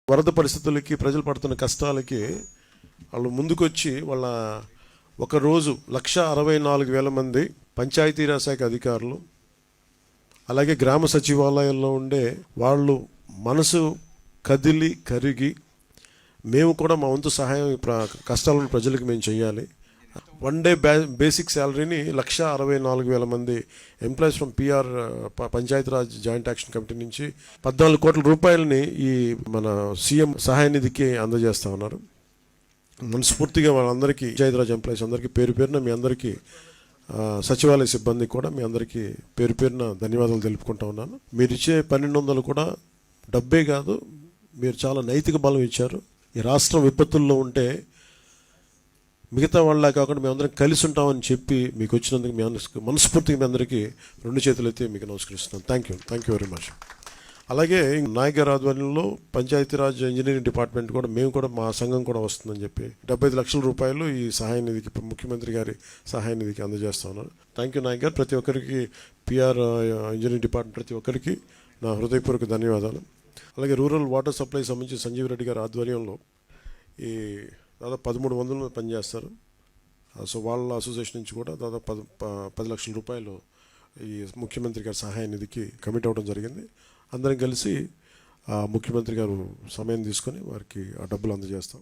వరద పరిస్థితులకి ప్రజలు పడుతున్న కష్టాలకి వాళ్ళు ముందుకొచ్చి వాళ్ళ ఒకరోజు 1,64,000 మంది పంచాయతీరాజ్ శాఖ అధికారులు, అలాగే గ్రామ సచివాలయాల్లో ఉండే వాళ్ళు మనసు కదిలి కరిగి మేము కూడా మా వంతు సహాయం కష్టాలను ప్రజలకు మేము చేయాలి. వన్ డే బేసిక్ శాలరీని 1,64,000 మంది employees from PR Panchayati Raj joint action committee నుంచి 14 కోట్ల రూపాయలని ఈ మన సీఎం సహాయ నిధికి అందజేస్తా ఉన్నారు. మనస్ఫూర్తిగా వాళ్ళందరికీ పంచాయతీరాజ్ ఎంప్లాయీస్ అందరికీ పేరు పేరున మీ అందరికీ సచివాలయ సిబ్బంది కూడా మీ అందరికీ పేరు పేరున ధన్యవాదాలు తెలుపుకుంటా ఉన్నాను. మీరు ఇచ్చే 1,200 కూడా డబ్బే కాదు, మీరు చాలా నైతిక బలం ఇచ్చారు. ఈ రాష్ట్రం విపత్తుల్లో ఉంటే మిగతా వాళ్ళ కాకుండా మేమందరం కలిసి ఉంటామని చెప్పి మీకు వచ్చినందుకు మీ మనస్ఫూర్తిగా మీ అందరికీ 2 చేతులైతే మీకు నమస్కరిస్తున్నాను. Thank you very much. అలాగే నాయక్ గారి ఆధ్వర్యంలో పంచాయతీరాజ్ ఇంజనీరింగ్ డిపార్ట్మెంట్ కూడా మేము కూడా మా సంఘం కూడా వస్తుందని చెప్పి 75 లక్షల రూపాయలు ఈ సహాయ నిధికి ముఖ్యమంత్రి గారి సహాయ నిధికి అందజేస్తా ఉన్నారు. థ్యాంక్ యూ నాయక్ గారు. ప్రతి ఒక్కరికి పిఆర్ ఇంజనీరింగ్ డిపార్ట్మెంట్ ప్రతి ఒక్కరికి నా హృదయపూర్వక ధన్యవాదాలు. అలాగే రూరల్ వాటర్ సప్లై సంబంధించి సంజీవ్ రెడ్డి గారి ఆధ్వర్యంలో ఈ దాదాపు 1300 మంది పనిచేస్తారు. సో వాళ్ళ అసోసియేషన్ నుంచి కూడా దాదాపు 10 లక్షల రూపాయలు ఈ ముఖ్యమంత్రి గారి సహాయ నిధికి కమిట్ అవ్వడం జరిగింది. అందరం కలిసి ముఖ్యమంత్రి గారు సమయం తీసుకొని వారికి ఆ డబ్బులు అందజేస్తాం.